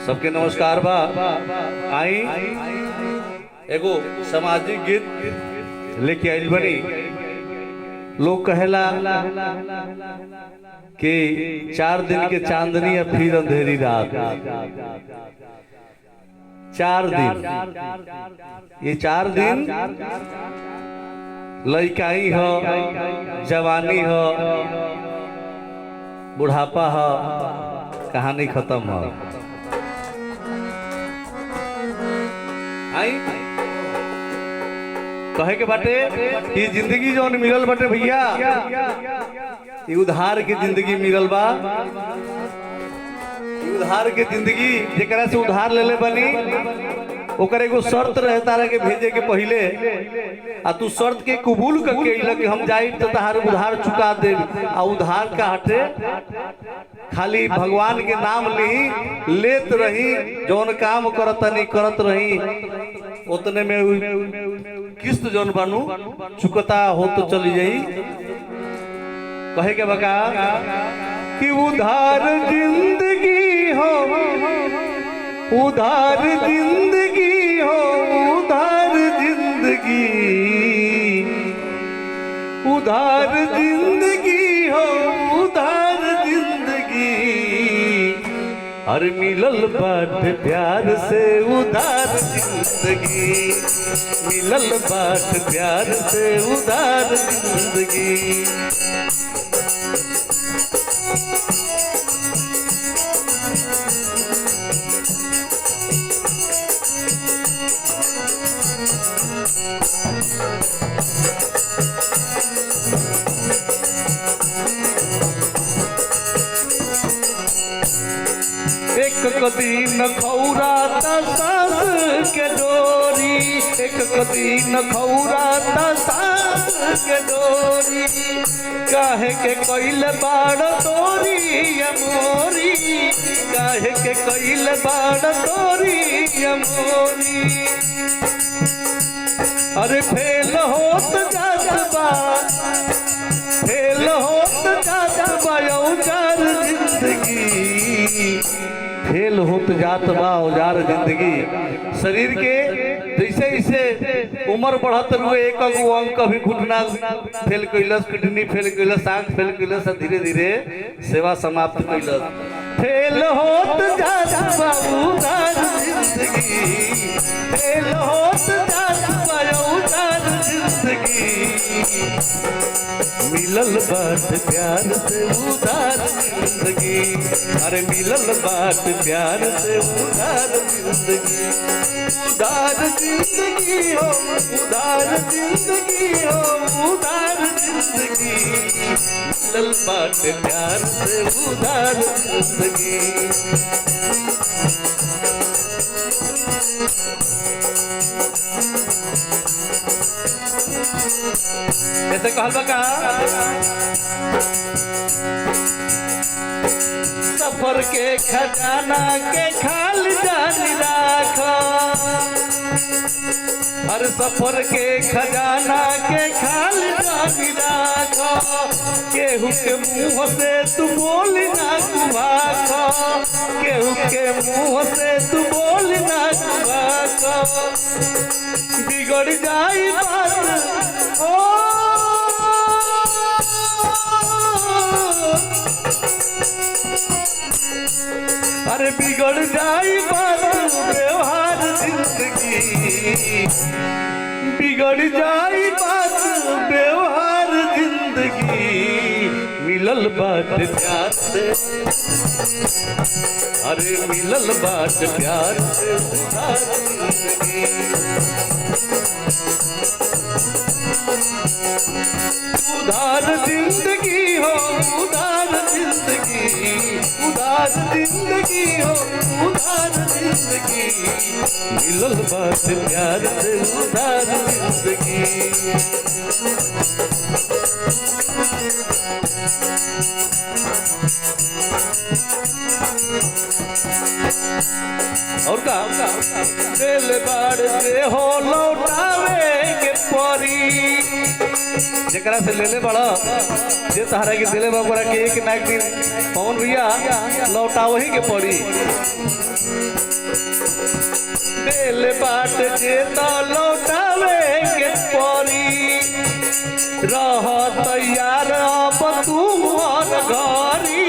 सबके नमस्कार बा। आई एगो सामाजिक गीत लेके आइल बनी। लोग कहेला कि 4 दिन के चांदनी या फिर अंधेरी रात। 4 दिन, ये 4 दिन लइकाई हो, जवानी हो, बुढ़ापा हो, कहानी खत्म हो। आई कहे के बाटे कि जिंदगी जो मिलल बाटे भैया, ये उधार की जिंदगी मिलल बा। उधार के जिंदगी जेकरा से उधार लेले बनी, ओकर एगो शर्त रहे तारा के भेजे के पहले, आ तू शर्त के कबूल करके अइला कि हम जाई तो तहार उधार चुका दे। आ उधार का हटे खाली भगवान के नाम ली, लेत रही, जौन काम करत रही, उतने में किस्त जौन बनू चुकता हो तो चली जाई। कहे के बका कि उधार जिंदगी हो, उधार जिंदगी हो, उधार जिंदगी, उधार जिंदगी हो, उधार जिंदगी। और मिलल बाट प्यार से उधार जिंदगी, मिलल बाट प्यार से उधार जिंदगी। एक दिन खौराता सास के डोरी, एक दिन खौराता सास के डोरी। काहे के कइल बाड़ तोरी मोरी, काहे के कइल बाड़ तोरी मोरी। अरे फेल होत जात बा, फेल होत जात बा औजार जिंदगी, फेल होत जात बा औजार जिंदगी। शरीर के जैसे जैसे उम्र बढ़त हुए एक अंग कभी घुटना फेल कैलस, किडनी फेल कैलस, आंख फेल कैलस, धीरे धीरे सेवा समाप्त कैलस। फेल होत जात बा औजार जिंदगी, फेल होत जात बा औजार जिंदगी। मिलल बाट प्यार से उधार जिंदगी, अरे मिलल बाट प्यार से उधार जिंदगी। उधार जिंदगी हो, उधार जिंदगी हो, उधार जिंदगी। मिलल बाट प्यार से उधार जिंदगी। ऐसे कहल का सफर के खजाना के खाल जानी राखो, हर सफर के खजाना के खाल जानी राखो। केहू के मुंह से तू बोल ना कुभाखो, केहू के मुंह से तू बोल ना कुभाखो। बिगड़ जाई बात ओ, अरे बिगड़ जाई बात व्यवहार जिंदगी, बिगड़ जाई बात व्यवहार जिंदगी। मिलल बाट प्यार से, अरे मिलल बाट प्यार से उधार जिंदगी। उधार जिंदगी हो, उधार जिंदगी, उधार जिंदगी हो, उधार जिंदगी। मिलल बाट प्यार से उधार जिंदगी। और का दिल बाड़ से हो लौटावे के परी, जेकरा से लेले बड़ा जे तहरा के दिले बा के एक ना एक दिन पवन भैया लौटाव ही के पड़ी। दिल बाट जे तो लौटावे के पड़ी, रह तैयार अब तू हर घरी,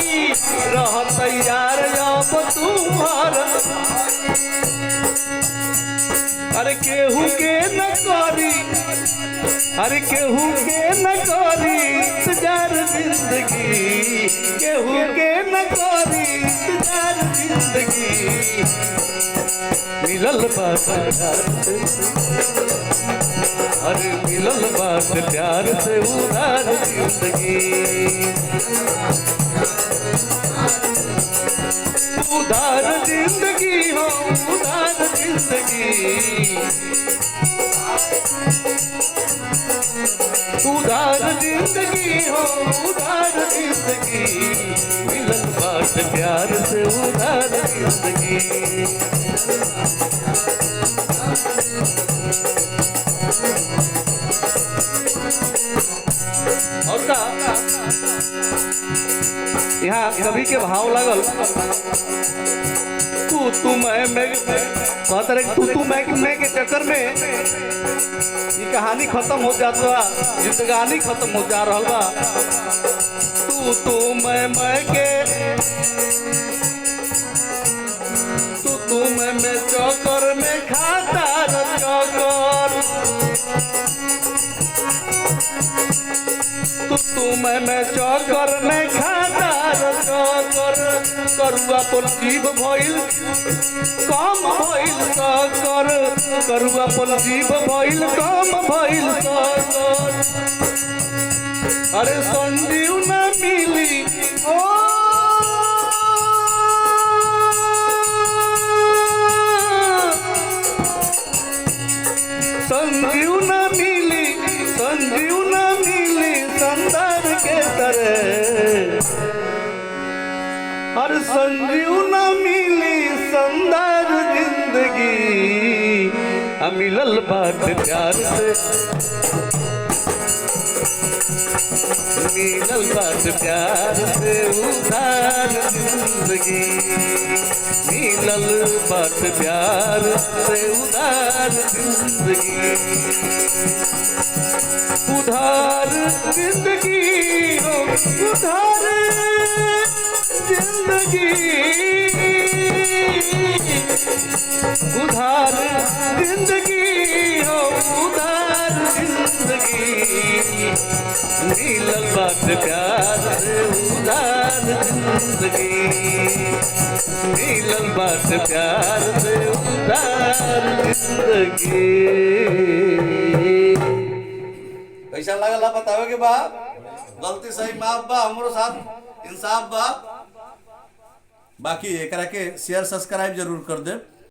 रह तैयार अब तू हर। अरे केहू के न करी, अरे केहू के न करी इंतजार जिंदगी, केहू के न करी इंतजार जिंदगी। मिलल बात अरे मिलल बात प्यार से उधार जिंदगी, उधार जिंदगी हो उधार जिंदगी, उधार जिंदगी हो उधार जिंदगी। मिलल बात प्यार से उधार जिंदगी। और का यहाँ कवि के भाव लागल, तू मैं कहते रहे तू मैं के चक्कर में ये कहानी खत्म हो जाता, जिंदगानी खत्म हो जा रहा बा। तू मैं के तू मैं चक्कर में खाता चक्कर, तू मैं चक्कर में खाता चक्कर। करुआ पर जीव भइल कम भइल चक्कर, करुआ पर जीव भइल कम भइल चक्कर। अरे संजीव न मिली ओ संजीव न मिली, संजीव न मिली संदर के तरह। हर संजीव न मिली संदर जिंदगी, मिलल बात प्यार से, मिलल बात प्यार से उधार जिंदगी, मिलल बात प्यार से उधार जिंदगी, उधार जिंदगी हो उधार जिंदगी, उधार जिंदगी हो उधार जिंदगी। मिलल बात प्यार से उधार जिंदगी, मिलल बात प्यार से उधार जिंदगी। कैसा लगल बतावे के बा? गलती सही माफ बा, हमरो साथ इंसाफ बा। बाकी एकरा के शेयर सब्सक्राइब जरूर कर दे।